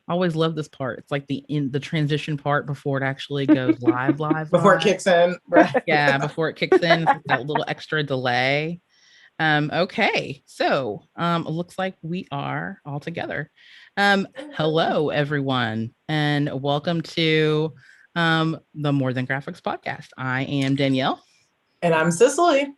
I always love this part. It's like the transition part before it actually goes live. Before it kicks in. Right. Yeah, before it kicks in, it's like that little extra delay. Okay, so it looks like we are all together. Hello, everyone, and welcome to the More Than Graphics podcast. I am Danielle. And I'm Cicely.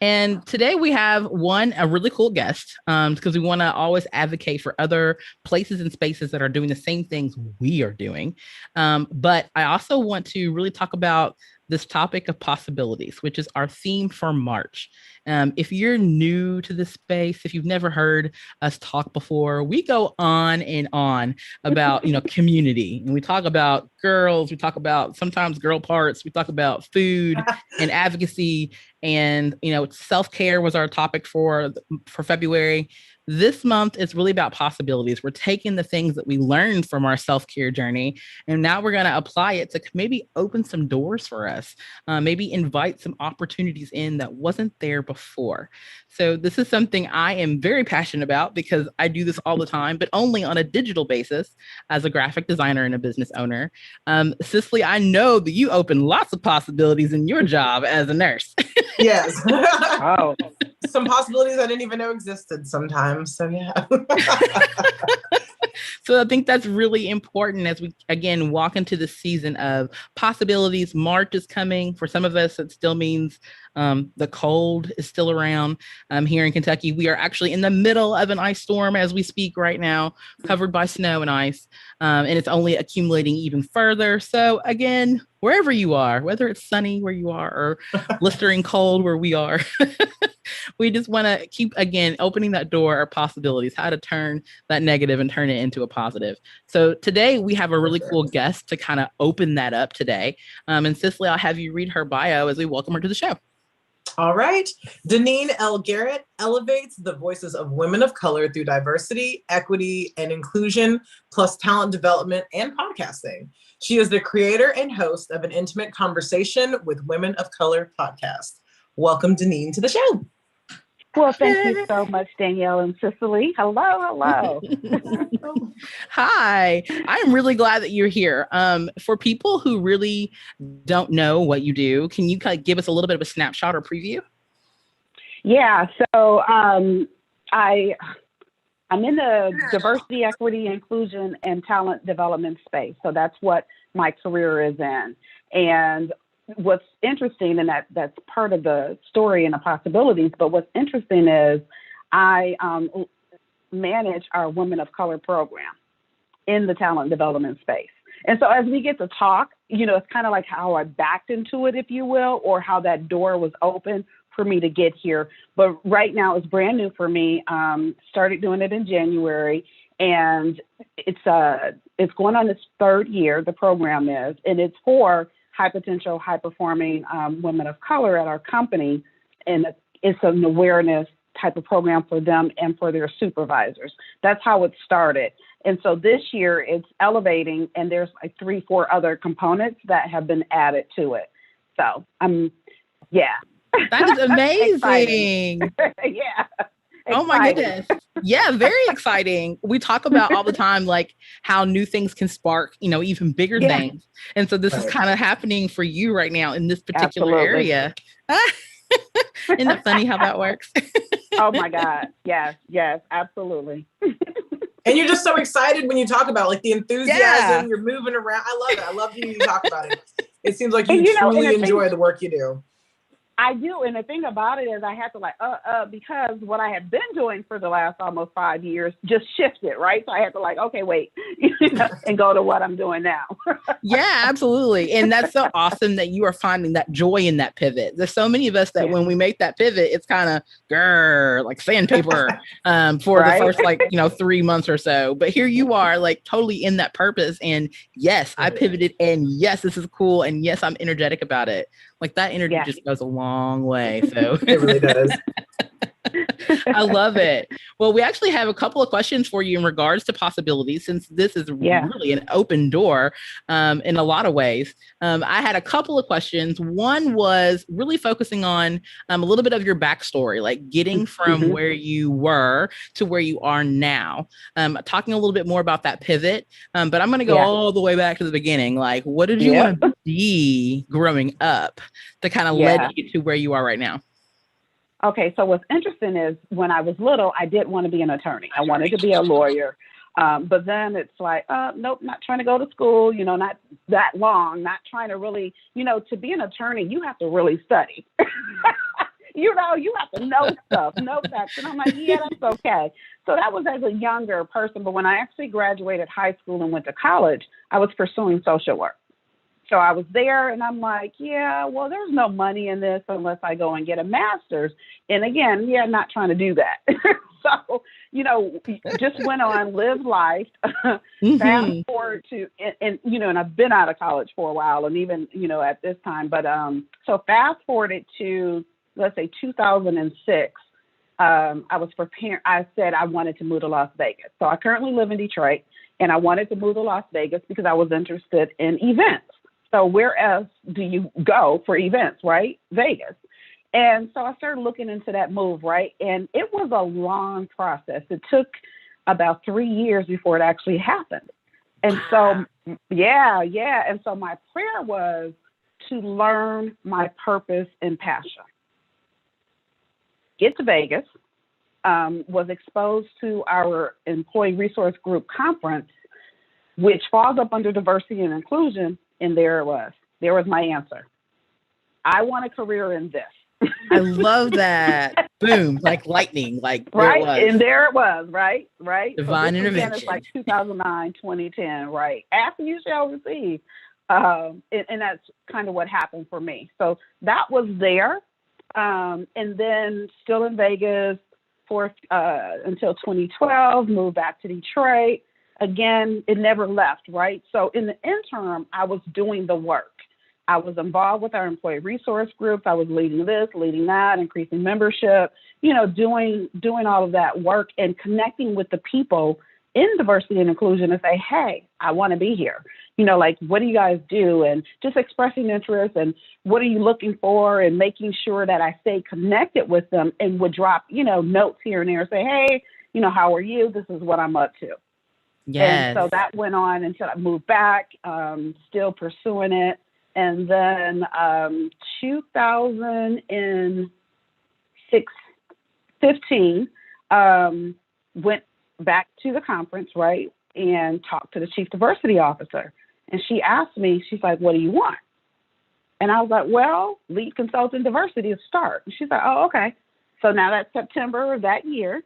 And today we have a really cool guest because we want to always advocate for other places and spaces that are doing the same things we are doing. But I also want to really talk about this topic of possibilities, which is our theme for March. If you're new to this space, if you've never heard us talk before, we go on and on about, community. And we talk about girls, we talk about sometimes girl parts, we talk about food and advocacy. And, self-care was our topic for February. This month is really about possibilities. We're taking the things that we learned from our self-care journey, and now we're going to apply it to maybe open some doors for us, maybe invite some opportunities in that wasn't there before. So this is something I am very passionate about because I do this all the time, but only on a digital basis as a graphic designer and a business owner. Cicely, I know that you open lots of possibilities in your job as a nurse. Yes. Oh. Some possibilities I didn't even know existed sometimes. So yeah. So I think that's really important as we, again, walk into the season of possibilities. March is coming. For some of us, it still means the cold is still around. Here in Kentucky, we are actually in the middle of an ice storm as we speak right now, covered by snow and ice. And it's only accumulating even further. So again, wherever you are, whether it's sunny where you are or blistering cold where we are, we just want to keep, again, opening that door of possibilities, how to turn that negative and turn it into a positive. So today we have a really cool guest to kind of open that up today. And Cicely, I'll have you read her bio as we welcome her to the show. All right. Deneen L. Garrett elevates the voices of women of color through diversity, equity, and inclusion, plus talent development and podcasting. She is the creator and host of an intimate conversation with women of color podcast. Welcome, Deneen, to the show. Well, thank you so much, Danielle and Cicely. Hello. Hi, I'm really glad that you're here. For people who really don't know what you do, can you kind of give us a little bit of a snapshot or preview? Yeah, so I'm in the diversity, equity, inclusion, and talent development space. So that's what my career is in. And what's interesting, and that's part of the story and the possibilities, but what's interesting is I manage our Women of Color program in the talent development space. And so as we get to talk, it's kind of like how I backed into it, if you will, or how that door was open for me to get here. But right now it's brand new for me. Started doing it in January, and it's going on its third year, the program is, and it's for high potential, high performing women of color at our company. And it's an awareness type of program for them and for their supervisors. That's how it started. And so this year it's elevating, and there's like 3-4 other components that have been added to it. So yeah. That is amazing. Yeah. Oh my goodness. Yeah, very exciting. We talk about all the time, like how new things can spark, even bigger things. And so this is kind of happening for you right now in this particular area. Isn't it funny how that works? Oh my God. Yes, absolutely. And you're just so excited when you talk about like the enthusiasm, you're moving around. I love it. I love hearing you talk about it. It seems like you truly enjoy the work you do. I do. And the thing about it is I had to because what I had been doing for the last almost 5 years just shifted, right? So I had to okay, wait, and go to what I'm doing now. Yeah, absolutely. And that's so awesome that you are finding that joy in that pivot. There's so many of us that when we make that pivot, it's kind of like sandpaper for the first 3 months or so. But here you are totally in that purpose. And yes, I pivoted, and yes, this is cool. And yes, I'm energetic about it. That energy just goes a long way. So it really does. I love it. Well, we actually have a couple of questions for you in regards to possibilities, since this is really an open door in a lot of ways. I had a couple of questions. One was really focusing on a little bit of your backstory, like getting from where you were to where you are now. Talking a little bit more about that pivot, but I'm going to go all the way back to the beginning. Like, what did you want to be growing up that kind of led you to where you are right now? Okay, so what's interesting is when I was little, I did want to be an attorney. I wanted to be a lawyer. But then it's like, nope, not trying to go to school, not that long, not trying to really, to be an attorney, you have to really study. You have to know stuff, know facts. And I'm like, yeah, that's okay. So that was as a younger person. But when I actually graduated high school and went to college, I was pursuing social work. So I was there and I'm like, yeah, well, there's no money in this unless I go and get a master's. And again, not trying to do that. So, just went on, lived life, fast forward to, and I've been out of college for a while and even, at this time, but, so fast forwarded to, let's say 2006, I was preparing, I said I wanted to move to Las Vegas. So I currently live in Detroit and I wanted to move to Las Vegas because I was interested in events. So where else do you go for events, right? Vegas. And so I started looking into that move, right? And it was a long process. It took about 3 years before it actually happened. And so, And so my prayer was to learn my purpose and passion. Get to Vegas, was exposed to our employee resource group conference, which falls up under diversity and inclusion. And there it was. There was my answer. I want a career in this. I love that. Boom, like lightning, like right. And there it was, right. Divine intervention. Again, it's like 2009, 2010, right. After you shall receive. And that's kind of what happened for me. So that was there. And then still in Vegas for until 2012, moved back to Detroit. Again, it never left, right? So in the interim, I was doing the work. I was involved with our employee resource groups. I was leading this, leading that, increasing membership, doing all of that work and connecting with the people in diversity and inclusion to say, hey, I want to be here. Like, what do you guys do? And just expressing interest and what are you looking for and making sure that I stay connected with them and would drop, notes here and there, say, hey, how are you? This is what I'm up to. Yes. And so that went on until I moved back, still pursuing it. And then 2015, went back to the conference, right, and talked to the chief diversity officer. And she asked me, she's like, what do you want? And I was like, well, lead consultant diversity is start. And she's like, oh, okay. So now that's September of that year.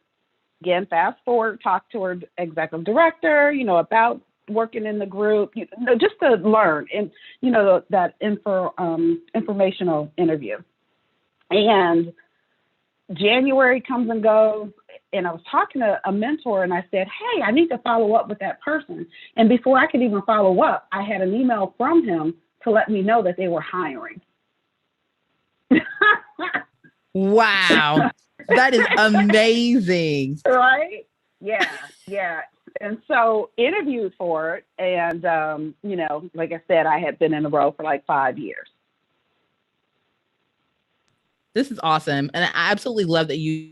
Again, fast forward, talk to her executive director, about working in the group, just to learn and, that informational interview. And January comes and goes, and I was talking to a mentor and I said, hey, I need to follow up with that person. And before I could even follow up, I had an email from him to let me know that they were hiring. Wow. That is amazing. Right? Yeah. And so interviewed for it. And, like I said, I had been in the role for like 5 years. This is awesome. And I absolutely love that you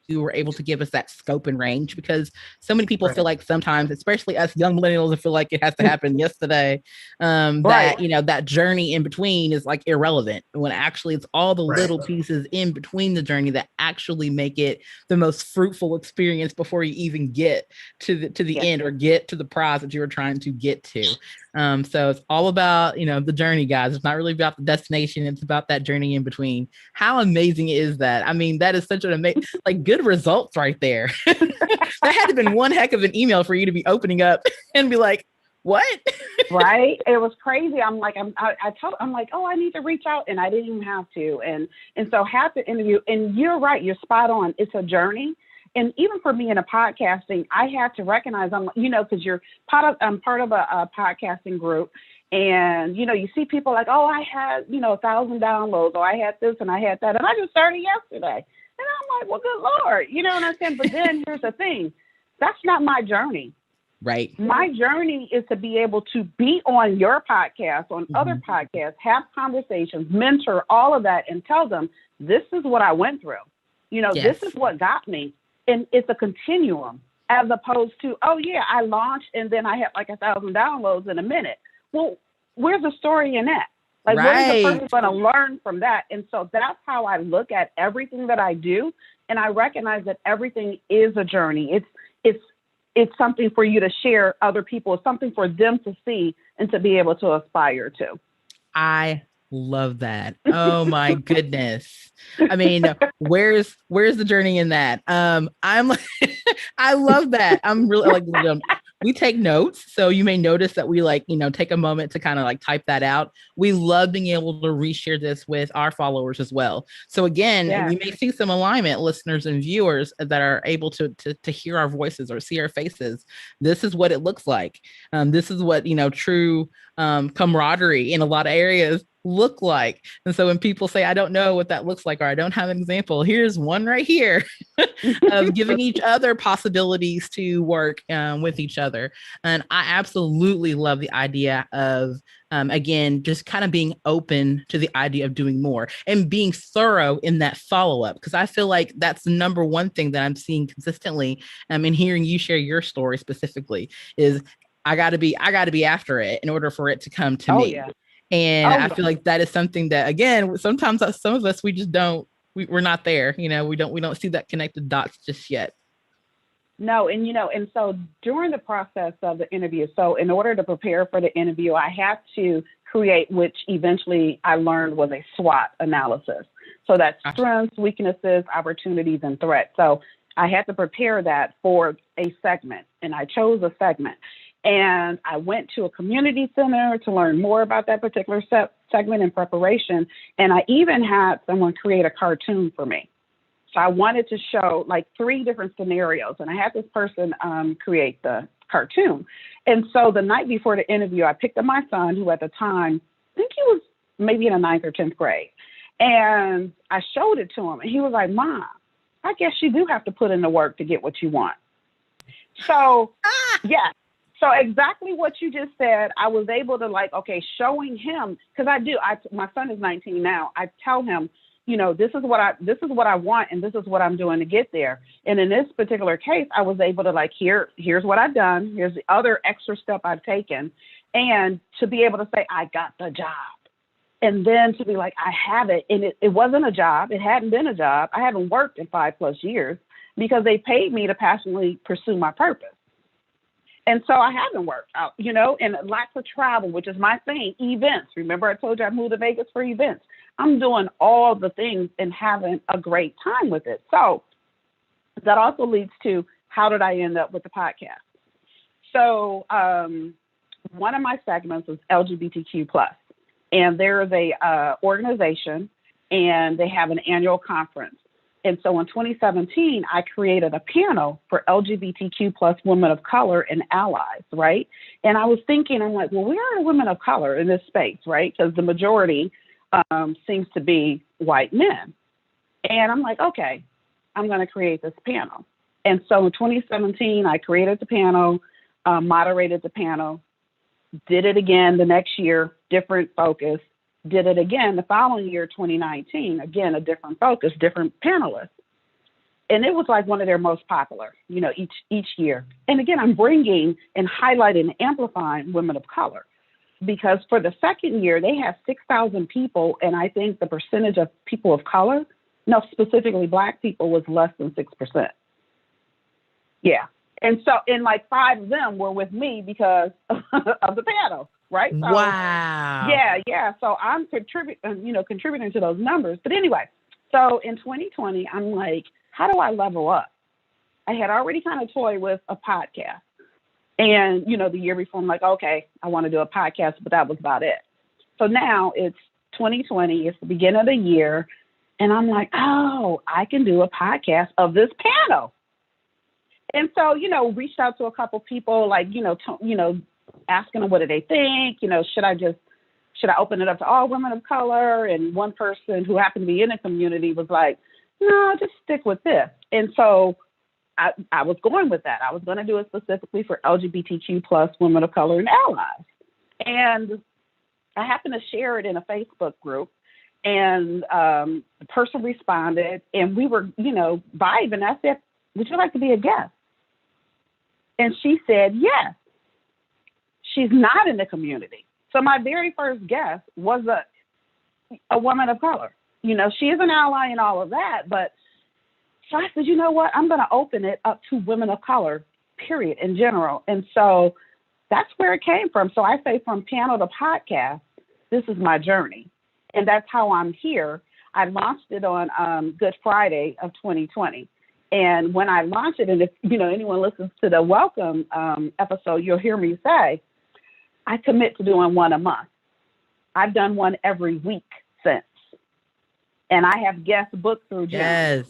were able to give us that scope and range, because so many people feel like sometimes, especially us young millennials, feel like it has to happen yesterday. That, that journey in between is like irrelevant, when actually it's all the little pieces in between the journey that actually make it the most fruitful experience before you even get to the end or get to the prize that you were trying to get to. So it's all about, the journey, guys. It's not really about the destination. It's about that journey in between. How amazing is that? I mean, that is such an amazing, good results right there. That had to have been one heck of an email for you to be opening up and be like, what? Right. It was crazy. I'm like, oh, I need to reach out, and I didn't even have to. And so had the interview, and you're right. You're spot on. It's a journey. And even for me in a podcasting, I had to recognize, because I'm part of a podcasting group, and, you see people like, oh, I had, 1,000 downloads, or I had this and I had that. And I just started yesterday. And I'm like, well, good Lord, you know what I'm saying? But then here's the thing. That's not my journey. Right. My journey is to be able to be on your podcast, on other podcasts, have conversations, mentor, all of that, and tell them, this is what I went through. You know, Yes. this is what got me. And it's a continuum, as opposed to, oh, yeah, I launched and then I had like 1,000 downloads in a minute. Well, where's the story in that? Like, what is the person going to learn from that? And so that's how I look at everything that I do. And I recognize that everything is a journey. It's something for you to share other people. It's something for them to see and to be able to aspire to. I love that. Oh my goodness. I mean, where's the journey in that? I'm like, I love that. I'm really like, we take notes. So you may notice that we like, take a moment to kind of like type that out. We love being able to reshare this with our followers as well. So again, we may see some alignment, listeners and viewers that are able to hear our voices or see our faces. This is what it looks like. This is what, true camaraderie in a lot of areas look like. And so when people say, I don't know what that looks like, or I don't have an example, here's one right here of giving each other possibilities to work with each other. And I absolutely love the idea of, again, just kind of being open to the idea of doing more and being thorough in that follow-up. Because I feel like that's the number one thing that I'm seeing consistently, and hearing you share your story specifically is I got to be after it in order for it to come to me. Yeah. And I feel like that is something that, again, sometimes some of us, we just don't, we're not there. We don't see that connected dots just yet. No. And so during the process of the interview, so in order to prepare for the interview, I had to create, which eventually I learned was a SWOT analysis. So that's strengths, weaknesses, opportunities, and threats. So I had to prepare that for a segment, and I chose a segment. And I went to a community center to learn more about that particular segment in preparation. And I even had someone create a cartoon for me. So I wanted to show like 3 different scenarios. And I had this person create the cartoon. And so the night before the interview, I picked up my son, who at the time, I think he was maybe in the 9th or 10th grade. And I showed it to him. And he was like, Mom, I guess you do have to put in the work to get what you want. So, yeah. So exactly what you just said, I was able to showing him, because my son is 19 now. I tell him, this is what I want, and this is what I'm doing to get there. And in this particular case, I was able to here's what I've done. Here's the other extra step I've taken. And to be able to say, I got the job. And then to be like, I have it. And it wasn't a job. It hadn't been a job. I haven't worked in 5+ years because they paid me to passionately pursue my purpose. And so I haven't worked out, and lots of travel, which is my thing, events. Remember, I told you I moved to Vegas for events. I'm doing all the things and having a great time with it. So that also leads to, how did I end up with the podcast? So one of my segments is LGBTQ+. And there is a organization, and they have an annual conference. And so in 2017, I created a panel for LGBTQ+ women of color and allies, right? And I was thinking, I'm like, well, where are women of color in this space, right? Because the majority seems to be white men. And I'm like, okay, I'm going to create this panel. And so in 2017, I created the panel, moderated the panel, did it again the next year, different focus. Did it again the following year, 2019, again, a different focus, different panelists. And it was like one of their most popular, each year. And again, I'm bringing and highlighting and amplifying women of color, because for the second year, they have 6,000 people. And I think the percentage of people of color, no, specifically Black people, was less than 6%. Yeah. And so, and 5 of them were with me because of the panel. Right. So, wow. Yeah. So I'm contributing to those numbers. But anyway, so in 2020, I'm like, how do I level up? I had already kind of toyed with a podcast. And, the year before, I'm like, okay, I want to do a podcast, but that was about it. So now it's 2020. It's the beginning of the year. And I'm like, oh, I can do a podcast of this panel. And so, reached out to a couple people, asking them what do they think, should I open it up to all women of color? And one person who happened to be in the community was like, no, just stick with this. And so I was going with that. I was going to do it specifically for LGBTQ plus women of color and allies. And I happened to share it in a Facebook group, and the person responded, and we were, vibing. I said, would you like to be a guest? And she said, yes. She's not in the community. So my very first guest was a woman of color. She is an ally and all of that, but so I said, you know what? I'm going to open it up to women of color, period, in general. And so that's where it came from. So I say from panel to podcast, this is my journey. And that's how I'm here. I launched it on Good Friday of 2020. And when I launched it, and if anyone listens to the welcome episode, you'll hear me say, I commit to doing one a month. I've done one every week since. And I have guest booked through June. Yes.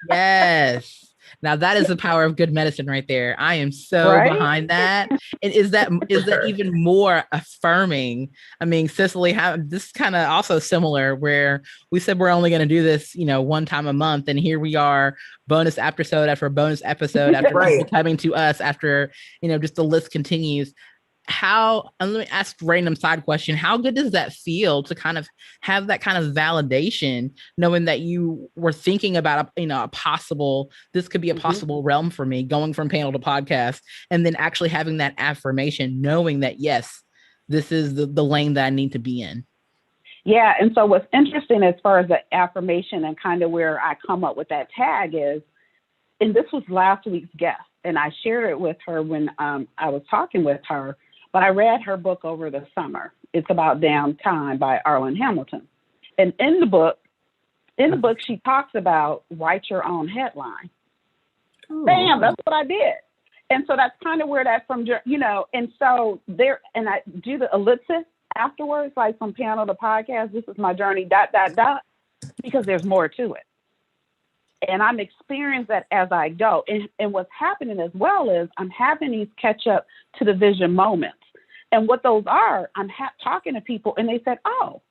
Yes. Now that is the power of good medicine right there. I am so behind that. And is that even more affirming? I mean, Cicely, this is kind of also similar where we said we're only going to do this, one time a month. And here we are, bonus episode after bonus episode after people coming to us after, just the list continues. Let me ask a random side question. How good does that feel to kind of have that kind of validation, knowing that you were thinking about, this could be a possible realm for me, going from panel to podcast, and then actually having that affirmation, knowing that, yes, this is the lane that I need to be in. Yeah. And so what's interesting as far as the affirmation and kind of where I come up with that tag is, and this was last week's guest, and I shared it with her when I was talking with her. But I read her book over the summer. It's About Damn Time by Arlen Hamilton. And in the book, she talks about write your own headline. Ooh. Bam, that's what I did. And so that's kind of where that's from, and so there, and I do the ellipsis afterwards, like from panel to podcast, this is my journey, ... because there's more to it. And I'm experiencing that as I go. And what's happening as well is I'm having these catch up to the vision moments. And what those are, I'm talking to people and they said, oh,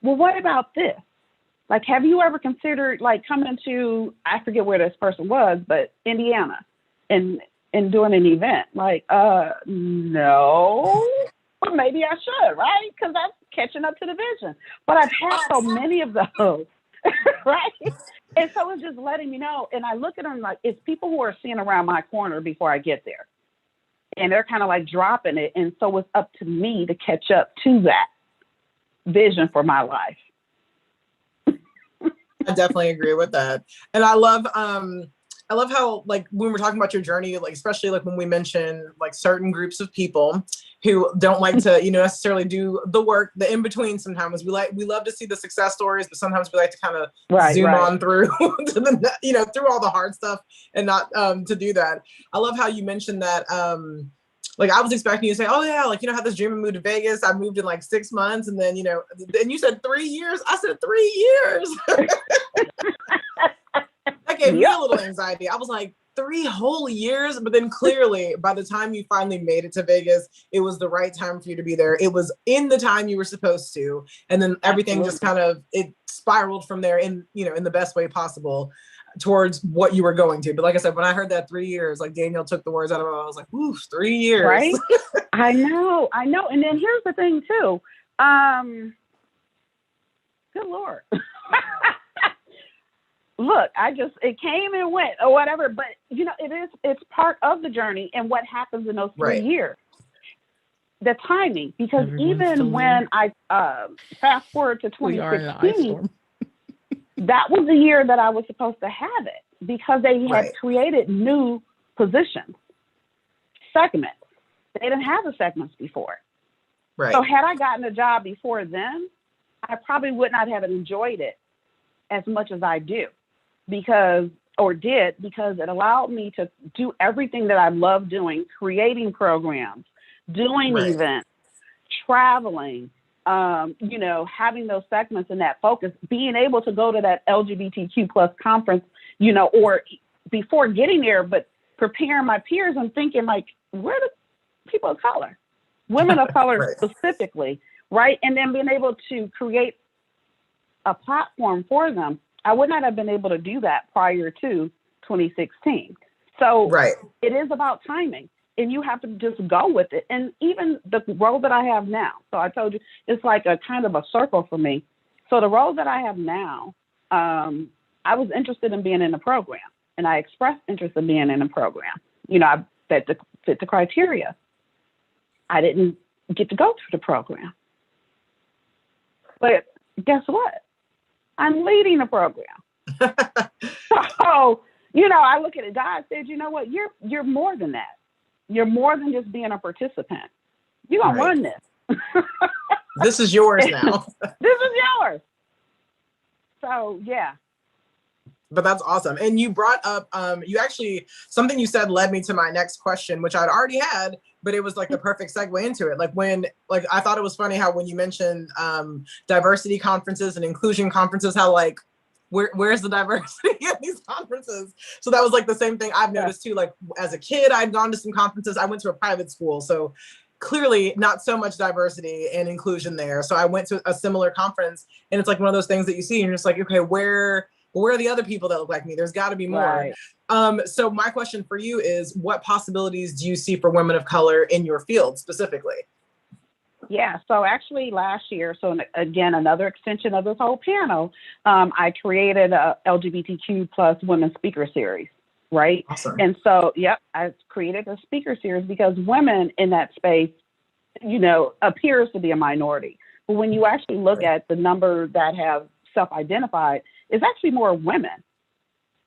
well, what about this? Like, have you ever considered coming to, I forget where this person was, but Indiana and doing an event? No, but maybe I should, right? Because that's catching up to the vision. But I've had so many of those, right? And so it's just letting me know. And I look at them like it's people who are seeing around my corner before I get there. And they're kind of dropping it. And so it's up to me to catch up to that vision for my life. I definitely agree with that. And I love how, when we're talking about your journey, especially when we mention certain groups of people who don't like to, necessarily do the work, the in between. Sometimes we love to see the success stories, but sometimes we like to kind of zoom on through to the, through all the hard stuff and not to do that. I love how you mentioned that. I was expecting you to say, oh yeah, how this dream and moved to Vegas. I moved in 6 months, and then and you said 3 years. I said 3 years. That gave me a little anxiety. I was like, 3 whole years, but then clearly by the time you finally made it to Vegas, it was the right time for you to be there. It was in the time you were supposed to, and then everything just kind of it spiraled from there in in the best way possible towards what you were going to. But like I said, when I heard that 3 years, Danielle took the words out of my mouth. I was like, ooh, 3 years. Right? I know. And then here's the thing too. Good Lord. Look, it came and went or whatever, but it's part of the journey and what happens in those 3 years. The timing, because even when I fast forward to 2016, that was the year that I was supposed to have it because they had created new positions, segments. They didn't have the segments before. Right. So had I gotten a job before then, I probably would not have enjoyed it as much as I do because it allowed me to do everything that I love doing, creating programs, doing events, traveling, having those segments and that focus, being able to go to that LGBTQ plus conference, or before getting there, but preparing my peers and thinking where the people of color, women of color specifically, right? And then being able to create a platform for them I would not have been able to do that prior to 2016. So Right. it is about timing, and you have to just go with it. And even the role that I have now, so I told you, it's like a kind of a circle for me. So the role that I have now, I was interested in being in the program, and I expressed interest in being in the program. You know, I fit the criteria. I didn't get to go through the program. But guess what? I'm leading the program. So, you know, I look at it, God said, you know what, you're more than that. You're more than just being a participant. You're going to run this. This is yours now. This is yours. So, yeah. But that's awesome. And you brought up, you actually, something you said led me to my next question, which I'd already had, but it was like the perfect segue into it. Like I thought it was funny how when you mentioned diversity conferences and inclusion conferences, how like, where's the diversity at these conferences? So that was like the same thing I've noticed too. Like as a kid, I'd gone to some conferences. I went to a private school, so clearly not so much diversity and inclusion there. So I went to a similar conference, and it's like one of those things that you see and you're just like, okay, where are the other people that look like me? There's got to be more. Right. So my question for you is, what possibilities do you see for women of color in your field specifically? Yeah, so actually last year, so again, another extension of this whole panel, I created a LGBTQ plus women speaker series, right? Awesome. And so, I created a speaker series because women in that space, you know, appears to be a minority. But when you actually look at the number that have self-identified, it's actually more women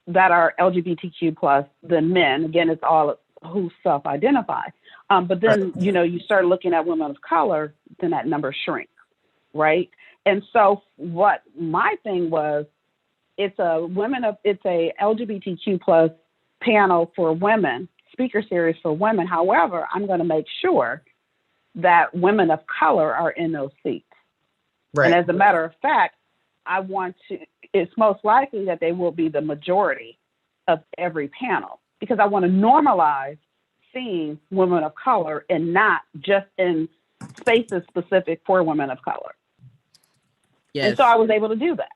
that are LGBTQ plus than men. Again, it's all who self-identify. But then, you know, you start looking at women of color, then that number shrinks, right? And so what my thing was, it's a LGBTQ plus panel for women, speaker series for women. However, I'm going to make sure that women of color are in those seats. Right. And as a matter of fact, it's most likely that they will be the majority of every panel, because I want to normalize seeing women of color and not just in spaces specific for women of color. Yes. And so I was able to do that,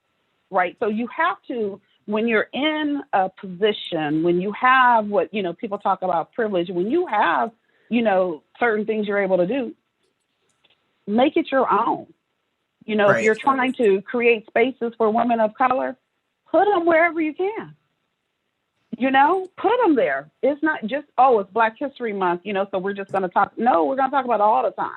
right? So you have to, when you're in a position, when you have what, you know, people talk about privilege, when you have, you know, certain things you're able to do, make it your own. You know, if you're trying to create spaces for women of color, put them wherever you can. You know, put them there. It's not just, it's Black History Month, you know, so we're just going to talk. No, we're going to talk about it all the time,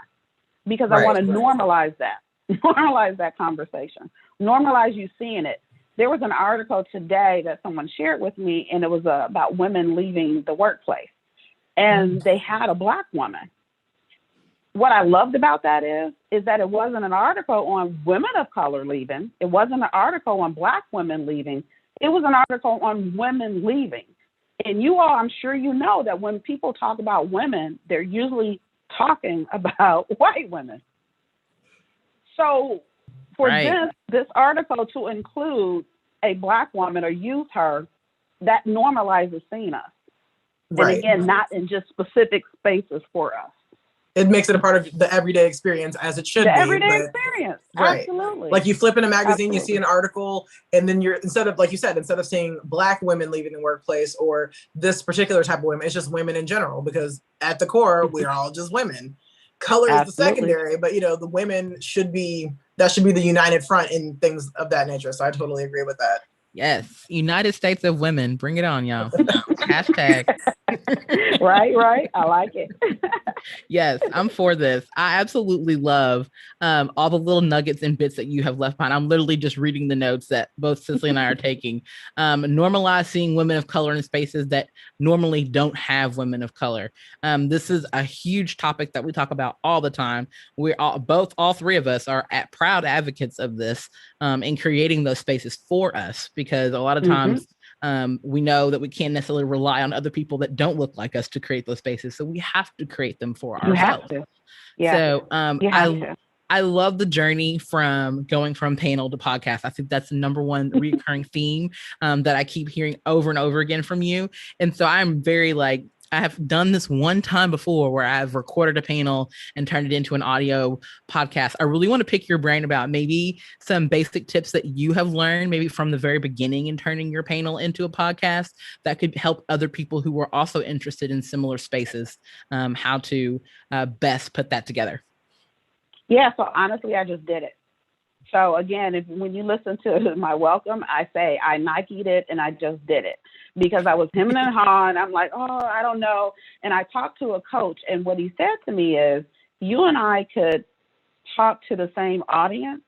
because I want to normalize that conversation, normalize you seeing it. There was an article today that someone shared with me, and it was about women leaving the workplace, and they had a Black woman. What I loved about that is that it wasn't an article on women of color leaving. It wasn't an article on Black women leaving. It was an article on women leaving. And you all, I'm sure you know that when people talk about women, they're usually talking about white women. So for this article to include a Black woman or use her, that normalizes seeing us. And again, not in just specific spaces for us. It makes it a part of the everyday experience, as it should be. The everyday experience, absolutely. Like you flip in a magazine, you see an article, and then you're, instead of seeing Black women leaving the workplace or this particular type of women, it's just women in general, because at the core, we're all just women. Color is the secondary, but you know, the women that should be the united front in things of that nature. So I totally agree with that. Yes. United States of Women. Bring it on, y'all. Hashtag. Right. I like it. Yes, I'm for this. I absolutely love all the little nuggets and bits that you have left behind. I'm literally just reading the notes that both Cicely and I are taking. Normalize seeing women of color in spaces that normally don't have women of color. This is a huge topic that we talk about all the time. We're all three of us are proud advocates of this in creating those spaces for us, because a lot of times we know that we can't necessarily rely on other people that don't look like us to create those spaces. So we have to create them for ourselves. So I love the journey from going from panel to podcast. I think that's the number one recurring theme that I keep hearing over and over again from you. And so I'm very I have done this one time before where I've recorded a panel and turned it into an audio podcast. I really want to pick your brain about maybe some basic tips that you have learned, maybe from the very beginning in turning your panel into a podcast that could help other people who were also interested in similar spaces, how to best put that together. Yeah, so honestly, I just did it. So again, when you listen to my welcome, I say I Nike'd it and I just did it because I was hemming and hawing. I'm like, oh, I don't know. And I talked to a coach, and what he said to me is, you and I could talk to the same audience,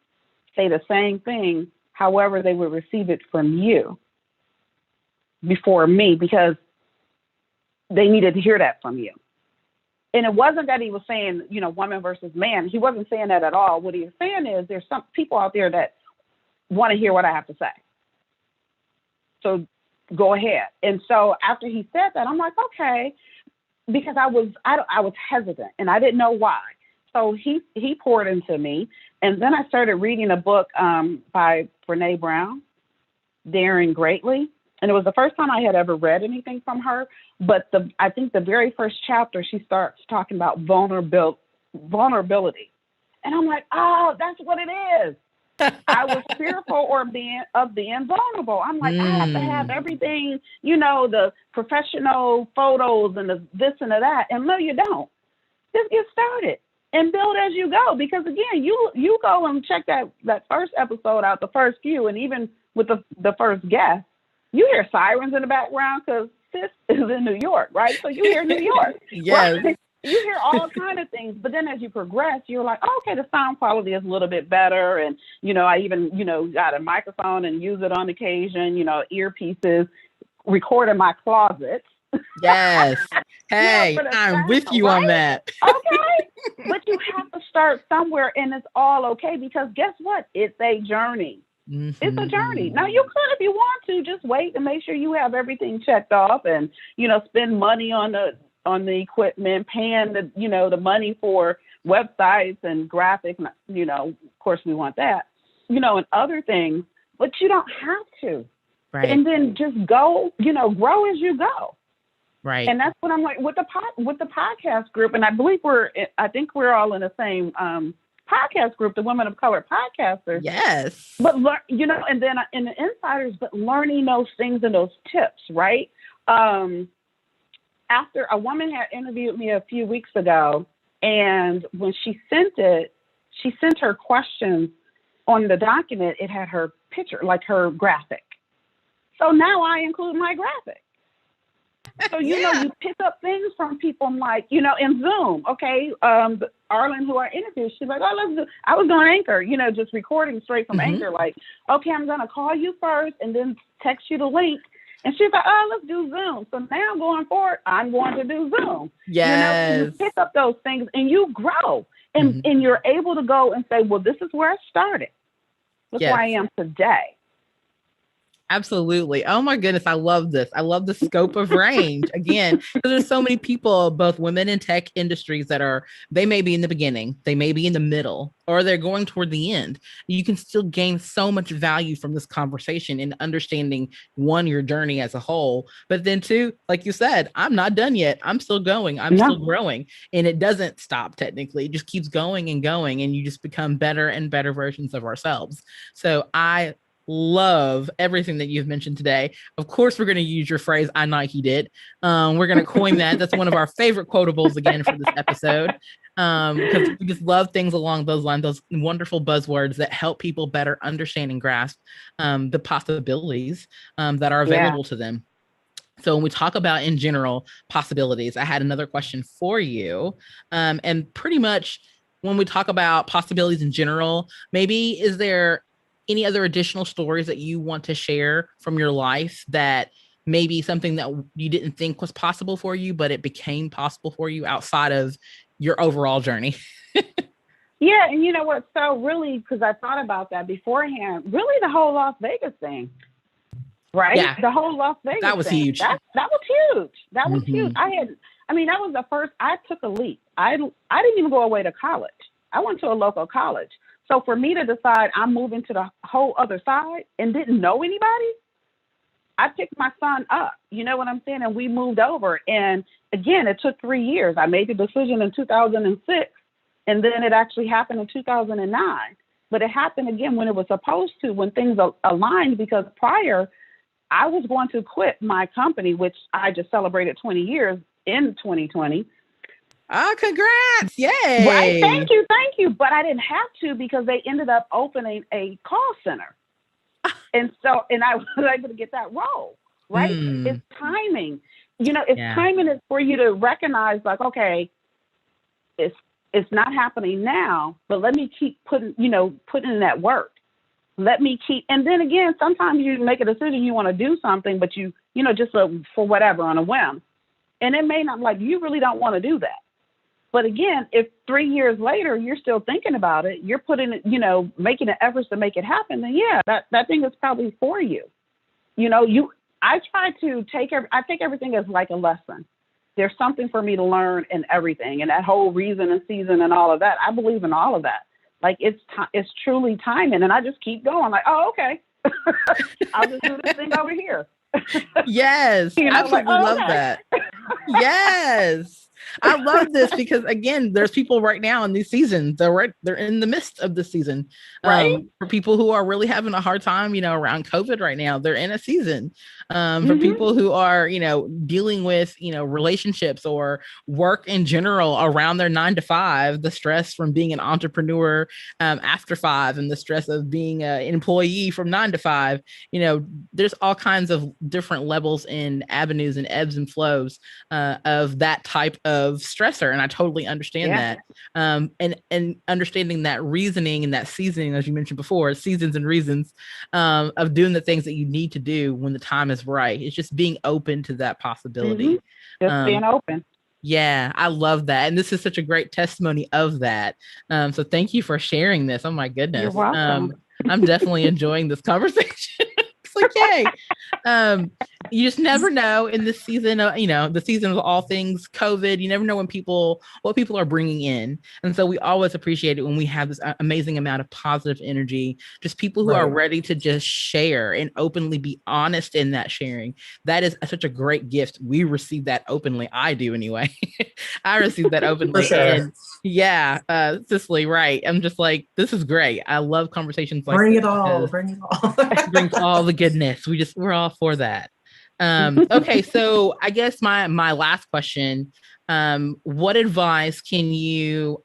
say the same thing, however they would receive it from you before me, because they needed to hear that from you. And it wasn't that he was saying, woman versus man. He wasn't saying that at all. What he was saying is there's some people out there that want to hear what I have to say. So go ahead. And so after he said that, I'm like, okay, because I was hesitant and I didn't know why. So he poured into me. And then I started reading a book by Brene Brown, Daring Greatly. And it was the first time I had ever read anything from her. But I think the very first chapter, she starts talking about vulnerability. And I'm like, oh, that's what it is. I was fearful of being vulnerable. I'm like, I have to have everything, the professional photos and the this and the that. And no, you don't. Just get started and build as you go. Because again, you go and check that first episode out, the first few, and even with the first guest, you hear sirens in the background because sis is in New York, right? So you hear New York. Yes. Right? You hear all kind of things. But then as you progress, you're like, oh, okay, the sound quality is a little bit better. And, I even, got a microphone and use it on occasion, earpieces, record in my closet. Yes. Hey, I'm with you on that. Okay. But you have to start somewhere, and it's all okay, because guess what? It's a journey. Mm-hmm. It's a journey. Now, you could, if you want to, just wait and make sure you have everything checked off and, spend money on the equipment, paying the money for websites and graphics. Of course we want that, and other things, but you don't have to. Right. And then just go, grow as you go. Right. And that's what I'm like with the podcast group. And I think we're all in the same podcast group, the Women of Color Podcasters. Yes. But and then in the insiders, but learning those things and those tips, right? After a woman had interviewed me a few weeks ago, and when she sent her questions on the document. It had her picture, like her graphic. So now I include my graphic. So, you pick up things from people like, in Zoom. Okay. Arlen, who I interviewed, she's like, I was on Anchor, just recording straight from Anchor. Like, okay, I'm going to call you first and then text you the link. And she's like, let's do Zoom. So now going forward, I'm going to do Zoom. Yes. You pick up those things and you grow. And you're able to go and say, well, this is where I started. Look where I am today. Absolutely. Oh my goodness. I love this. I love the scope of range again, because there's so many people, both women in tech industries they may be in the beginning, they may be in the middle, or they're going toward the end. You can still gain so much value from this conversation in understanding, one, your journey as a whole, but then two, like you said, I'm not done yet. I'm still going. I'm still growing, and it doesn't stop technically. It just keeps going and going, and you just become better and better versions of ourselves. So I love everything that you've mentioned today. Of course, we're going to use your phrase, I Nike'd it. We're going to coin that. That's one of our favorite quotables again for this episode, because we just love things along those lines, those wonderful buzzwords that help people better understand and grasp the possibilities that are available to them. So when we talk about, in general, possibilities, I had another question for you. And pretty much when we talk about possibilities in general, maybe is there any other additional stories that you want to share from your life that maybe something that you didn't think was possible for you, but it became possible for you outside of your overall journey? Yeah. And you know what? So really, because I thought about that beforehand, really the whole Las Vegas thing, right? Yeah. The whole Las Vegas that was thing. Huge. That was huge. That was huge. That was the first, I took a leap. I didn't even go away to college. I went to a local college. So for me to decide I'm moving to the whole other side and didn't know anybody, I picked my son up, you know what I'm saying? And we moved over. And again, it took 3 years. I made the decision in 2006, and then it actually happened in 2009. But it happened again when it was supposed to, when things aligned, because prior, I was going to quit my company, which I just celebrated 20 years in 2020. Congrats. Yay. Right. Thank you. But I didn't have to, because they ended up opening a call center. And I was able to get that role, right? It's timing. Timing is for you to recognize, like, okay, it's not happening now, but let me keep putting in that work. And then again, sometimes you make a decision, you want to do something, but just for whatever, on a whim. And it may not, like, you really don't want to do that. But again, if 3 years later you're still thinking about it, you're putting it, making the efforts to make it happen, then yeah, that thing is probably for you. I take everything as like a lesson. There's something for me to learn in everything, and that whole reason and season and all of that. I believe in all of that. Like, it's truly timing, and I just keep going. Like, oh, okay, I'll just do this thing over here. Yes, absolutely love that. Yes. I love this because, again, there's people right now in these seasons. They're in the midst of the season. Right. For people who are really having a hard time, around COVID right now, they're in a season. For people who are, dealing with, relationships or work in general around their 9 to 5, the stress from being an entrepreneur after 5, and the stress of being an employee from 9 to 5. There's all kinds of different levels and avenues and ebbs and flows of that type of stressor, and I totally understand that. And understanding that reasoning and that seasoning, as you mentioned before, seasons and reasons of doing the things that you need to do when the time is right. It's just being open to that possibility. Just being open. Yeah, I love that. And this is such a great testimony of that. So thank you for sharing this. Oh my goodness. You're welcome. I'm definitely enjoying this conversation. It's like, yay. You just never know in this season, the season of all things COVID, you never know what people are bringing in. And so we always appreciate it when we have this amazing amount of positive energy, just people who are ready to just share and openly be honest in that sharing. That is such a great gift. We receive that openly. I do anyway. I receive that openly. For sure. And yeah, Cicely, right. I'm just like, this is great. I love conversations like bring this. it all. Bring Brings all the goodness. We're all for that. Okay, so I guess my last question, what advice can you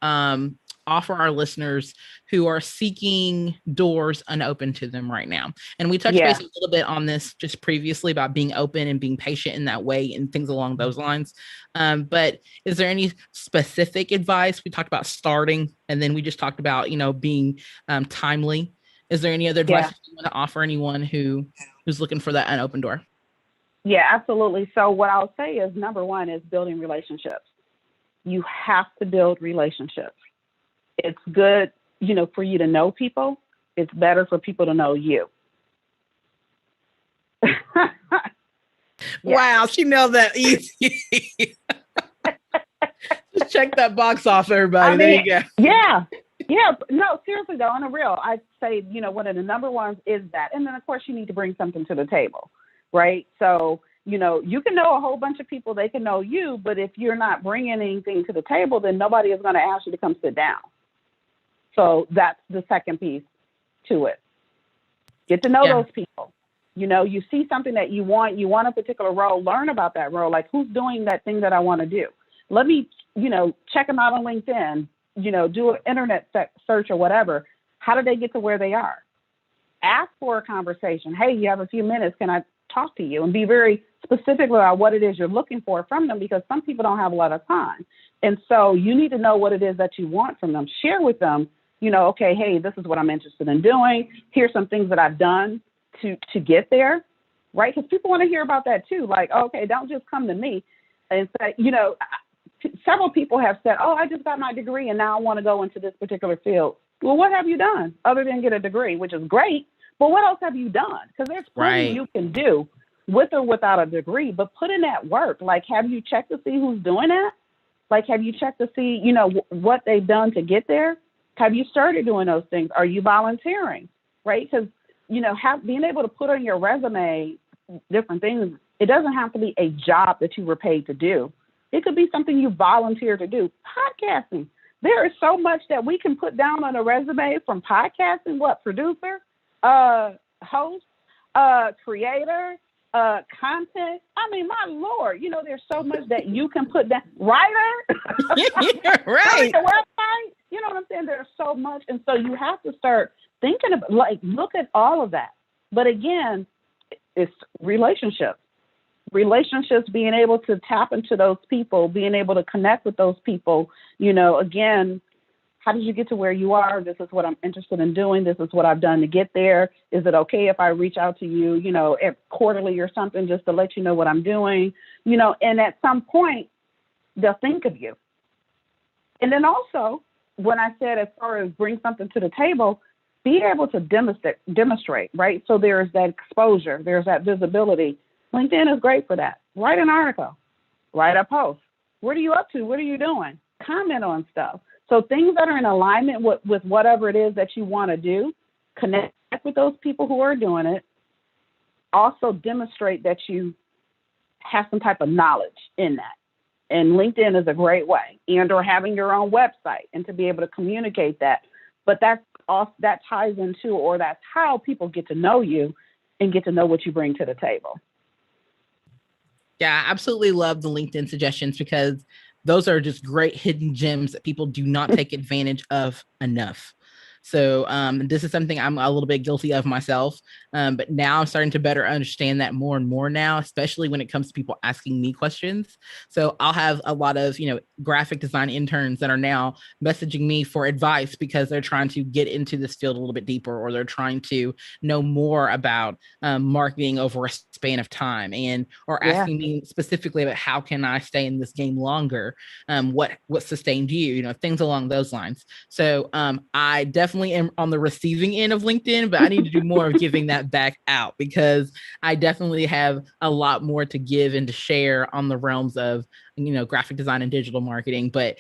offer our listeners who are seeking doors unopened to them right now? And we touched base a little bit on this just previously about being open and being patient in that way and things along those lines. But is there any specific advice? We talked about starting, and then we just talked about, being timely. Is there any other advice you want to offer anyone who's looking for that unopened door? Yeah, absolutely. So what I'll say is, number one is building relationships. You have to build relationships. It's good, for you to know people. It's better for people to know you. Wow, she nailed that easy. Just check that box off, everybody. There you go. Yeah. Yeah. No, seriously though, on the real, I'd say, one of the number ones is that. And then of course you need to bring something to the table. Right. So, you can know a whole bunch of people, they can know you, but if you're not bringing anything to the table, then nobody is going to ask you to come sit down. So that's the second piece to it. Get to know those people. You see something that you want a particular role, learn about that role. Like, who's doing that thing that I want to do? Let me, check them out on LinkedIn, do an internet search or whatever. How did they get to where they are? Ask for a conversation. Hey, you have a few minutes. Can I talk to you? And be very specific about what it is you're looking for from them, because some people don't have a lot of time. And so you need to know what it is that you want from them. Share with them, okay, hey, this is what I'm interested in doing. Here's some things that I've done to get there, right? Because people want to hear about that too. Like, okay, don't just come to me and say, several people have said, oh, I just got my degree and now I want to go into this particular field. Well, what have you done other than get a degree, which is great? But what else have you done? Because there's plenty you can do with or without a degree, but put in that work. Like, have you checked to see who's doing that? Like, have you checked to see, what they've done to get there? Have you started doing those things? Are you volunteering? Right? Because, being able to put on your resume, different things. It doesn't have to be a job that you were paid to do. It could be something you volunteer to do. Podcasting. There is so much that we can put down on a resume from podcasting. What? Producer, host, creator, content. I mean, my Lord, there's so much that you can put down. Writer. Right. The website. You know what I'm saying? There's so much. And so you have to start thinking of, look at all of that. But again, it's relationships, being able to tap into those people, being able to connect with those people. Again, how did you get to where you are? This is what I'm interested in doing. This is what I've done to get there. Is it okay if I reach out to you, quarterly or something, just to let you know what I'm doing, and at some point they'll think of you. And then also, when I said, as far as bring something to the table, be able to demonstrate, right? So there's that exposure, there's that visibility. LinkedIn is great for that. Write an article, write a post. What are you up to? What are you doing? Comment on stuff. So things that are in alignment with whatever it is that you want to do, connect with those people who are doing it. Also demonstrate that you have some type of knowledge in that. And LinkedIn is a great way, or having your own website and to be able to communicate that. But that ties into, or that's how people get to know you and get to know what you bring to the table. Yeah, I absolutely love the LinkedIn suggestions, because those are just great hidden gems that people do not take advantage of enough. So this is something I'm a little bit guilty of myself, but now I'm starting to better understand that more and more now, especially when it comes to people asking me questions. So I'll have a lot of, graphic design interns that are now messaging me for advice because they're trying to get into this field a little bit deeper, or they're trying to know more about marketing over a span of time, or asking me specifically about how can I stay in this game longer? What sustained you, things along those lines. So I definitely am on the receiving end of LinkedIn, but I need to do more of giving that back out, because I definitely have a lot more to give and to share on the realms of, graphic design and digital marketing. But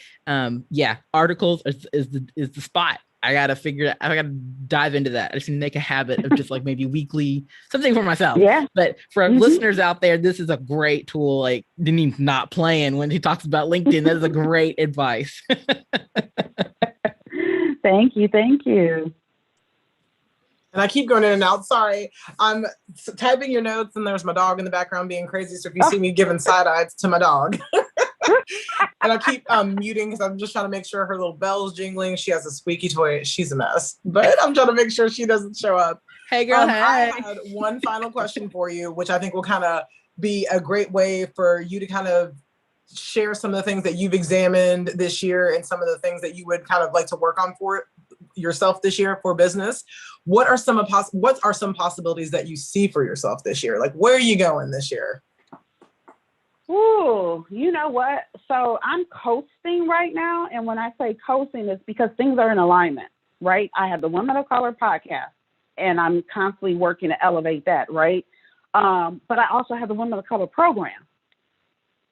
articles is the spot. I gotta dive into that. I just need to make a habit of just like maybe weekly something for myself. Yeah. But for listeners out there, this is a great tool. Like, Deneen's not playing when he talks about LinkedIn. That is a great advice. Thank you. And I keep going in and out. Sorry, I'm typing your notes, and there's my dog in the background being crazy. So if you see me giving side eyes to my dog, and I keep muting because I'm just trying to make sure her little bell's jingling. She has a squeaky toy. She's a mess, but I'm trying to make sure she doesn't show up. Hey, girl. Hey. I had one final question for you, which I think will kind of be a great way for you to kind of share some of the things that you've examined this year and some of the things that you would kind of like to work on for yourself this year for business. What are some possibilities that you see for yourself this year? Like, where are you going this year? Ooh, you know what? So I'm coasting right now. And when I say coasting, it's because things are in alignment, right? I have the Women of Color podcast, and I'm constantly working to elevate that, right? But I also have the Women of Color program,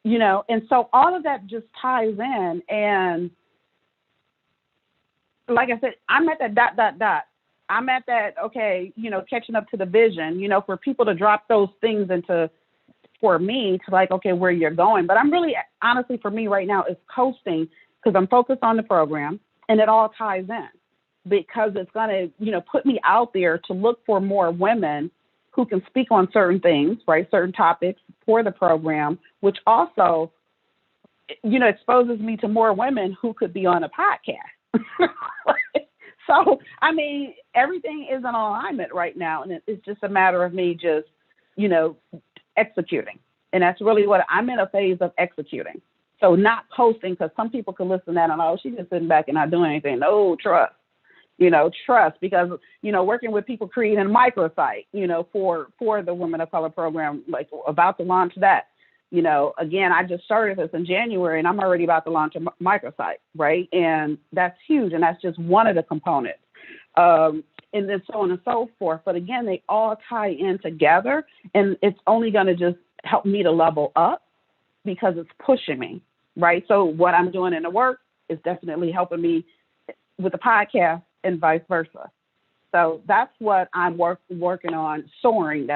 and so all of that just ties in. And like I said, I'm at that ... I'm at that, okay, catching up to the vision, for people to drop those things into, for me to like, okay, where you're going. But I'm really, honestly, for me right now, it's coasting, because I'm focused on the program, and it all ties in, because it's going to, put me out there to look for more women who can speak on certain things, right? Certain topics for the program, which also, exposes me to more women who could be on a podcast. So, I mean, everything is in alignment right now, and it's just a matter of me just, executing. And that's really what I'm in, a phase of executing. So not posting, because some people can listen to that and, she's just sitting back and not doing anything. No, trust, because, working with people creating a microsite, for the Women of Color program, like about to launch that. Again, I just started this in January, and I'm already about to launch a microsite, right? And that's huge, and that's just one of the components. And then so on and so forth. But again, they all tie in together, and it's only going to just help me to level up, because it's pushing me, right? So what I'm doing in the work is definitely helping me with the podcast, and vice versa. So that's what I'm working on. Soaring.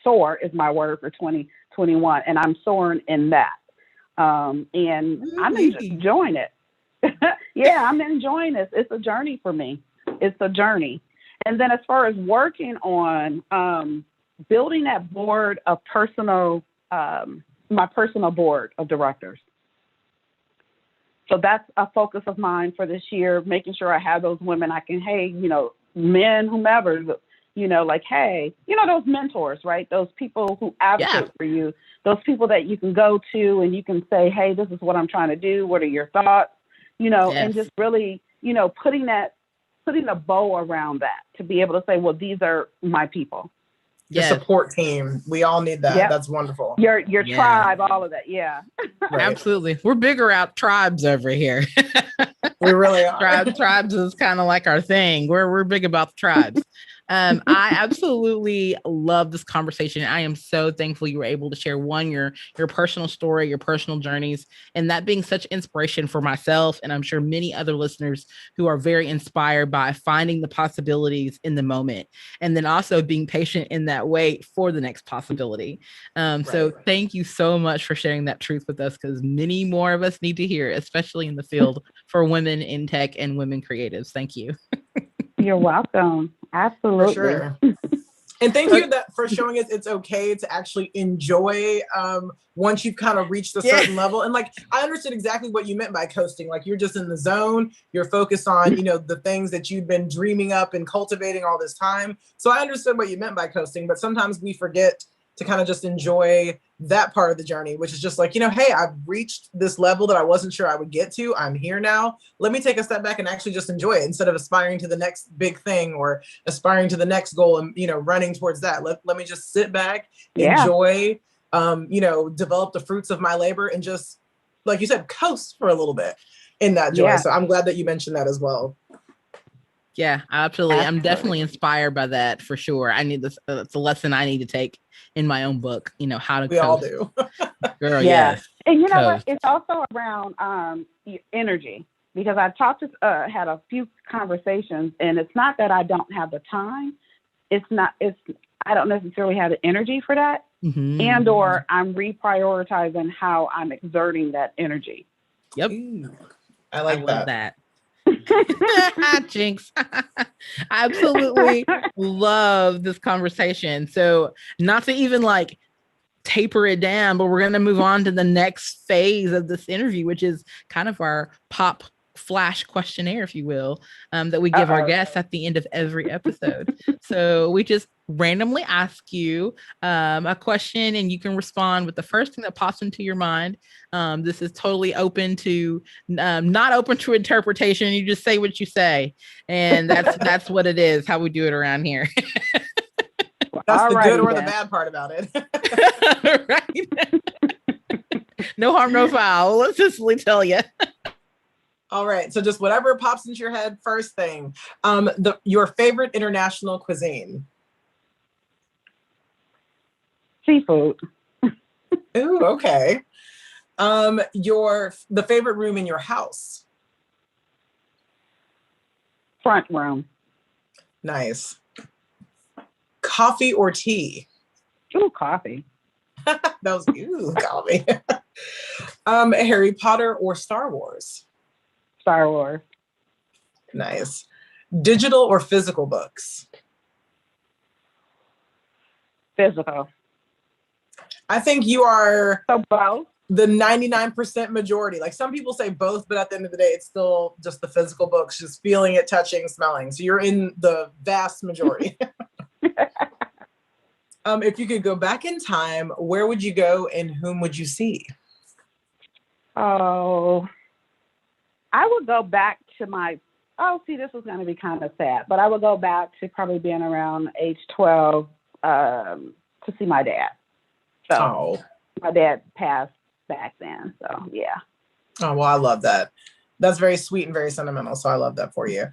Soar is my word for 2021, and I'm soaring in that. And I'm enjoying it. Yeah, I'm enjoying this. It's a journey for me. It's a journey. And then as far as working on building that board of my personal board of directors. So that's a focus of mine for this year, making sure I have those women I can, hey, men, whomever, like, hey, those mentors, right? Those people who advocate for you, those people that you can go to and you can say, hey, this is what I'm trying to do. What are your thoughts? And just really, putting a bow around that to be able to say, well, these are my people. Your support team. We all need that. Yep. That's wonderful. Your tribe, all of that. Yeah. Right. Absolutely. We're bigger out tribes over here. We really are. Tribes is kind of like our thing. We're big about the tribes. I absolutely love this conversation. I am so thankful you were able to share your personal story, your personal journeys, and that being such inspiration for myself. And I'm sure many other listeners who are very inspired by finding the possibilities in the moment and then also being patient in that wait for the next possibility. So thank you so much for sharing that truth with us, because many more of us need to hear it, especially in the field for women in tech and women creatives. Thank you. You're welcome. Absolutely. For sure. And thank you for showing us it's okay to actually enjoy once you've kind of reached a certain level. And like, I understood exactly what you meant by coasting. Like, you're just in the zone, you're focused on, the things that you've been dreaming up and cultivating all this time. So I understood what you meant by coasting, but sometimes we forget to kind of just enjoy that part of the journey, which is just like, hey, I've reached this level that I wasn't sure I would get to. I'm here now. Let me take a step back and actually just enjoy it instead of aspiring to the next big thing or aspiring to the next goal and, running towards that. Let me just sit back, enjoy, develop the fruits of my labor and just, like you said, coast for a little bit in that joy. So I'm glad that you mentioned that as well. Yeah, absolutely. I'm definitely inspired by that for sure. I need this. It's a lesson I need to take in my own book, how to we coast. all do. Girl, yes. And you know what? It's also around energy, because I've had a few conversations, and it's not that I don't have the time. I don't necessarily have the energy for that. Mm-hmm. And or I'm reprioritizing how I'm exerting that energy. Yep. I love that. Jinx. I absolutely love this conversation. So not to even taper it down, but we're going to move on to the next phase of this interview, which is kind of our pop flash questionnaire, if you will, that we give our guests at the end of every episode. So we just randomly ask you a question, and you can respond with the first thing that pops into your mind. This is totally open to, not open to interpretation. You just say what you say, and that's what it is. How we do it around here. That's the good or the bad part about it. Right. No harm, no foul. Let's just tell you. All right. So just whatever pops into your head, first thing. Your favorite international cuisine? Seafood. Ooh, okay. The favorite room in your house? Front room. Nice. Coffee or tea? Ooh, coffee. Coffee. Harry Potter or Star Wars? Star Wars. Nice. Digital or physical books? Physical. I think you are both. The 99% majority. Like, some people say both, but at the end of the day, it's still just the physical books, just feeling it, touching, smelling. So you're in the vast majority. If you could go back in time, where would you go and whom would you see? Oh, I would go back to this is going to be kind of sad, but I would go back to probably being around age 12 to see my dad. So my dad passed back then. So, yeah. Oh, well, I love that. That's very sweet and very sentimental. So I love that for you.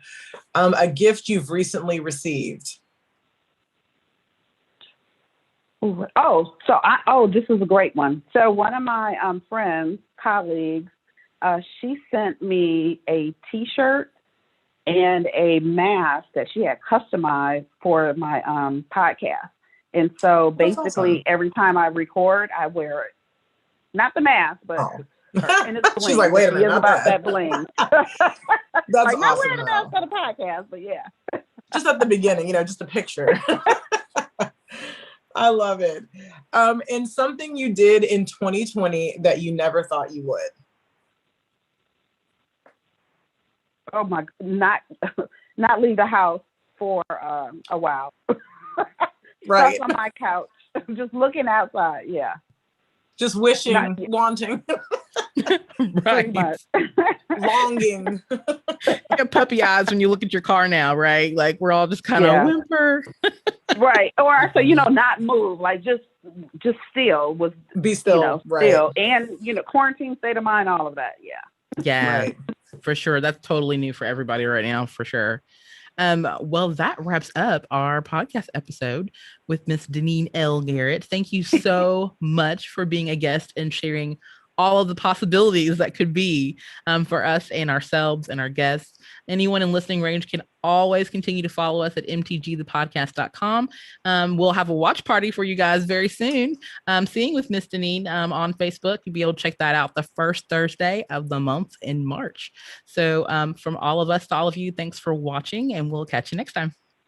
A gift you've recently received? This is a great one. So one of my colleagues, she sent me a T-shirt, and a mask that she had customized for my podcast. And so basically, awesome. every time I record, I wear it. Not the mask, but and it's bling. She's like, wait a minute, she is about that bling. That's like, awesome. not wearing the mask for the podcast, but yeah. Just at the beginning, just a picture. I love it. And something you did in 2020 that you never thought you would. Oh my, not leave the house for a while. Right. Stuck on my couch, just looking outside. Yeah. Just wishing, wanting. Right. Longing. You got puppy eyes when you look at your car now, right? Like we're all just kind of whimper. Right. Or so, not move, like just still was be still, right. Still. And quarantine state of mind, all of that. Yeah. Yeah. Right. For sure. That's totally new for everybody right now, for sure. Well, that wraps up our podcast episode with Miss Deneen L. Garrett. Thank you so much for being a guest and sharing all of the possibilities that could be for us and ourselves and our guests. Anyone in listening range can always continue to follow us at mtgthepodcast.com. We'll have a watch party for you guys very soon. Seeing with Miss Deneen on Facebook. You'll be able to check that out the first Thursday of the month in March. So from all of us to all of you, thanks for watching, and we'll catch you next time.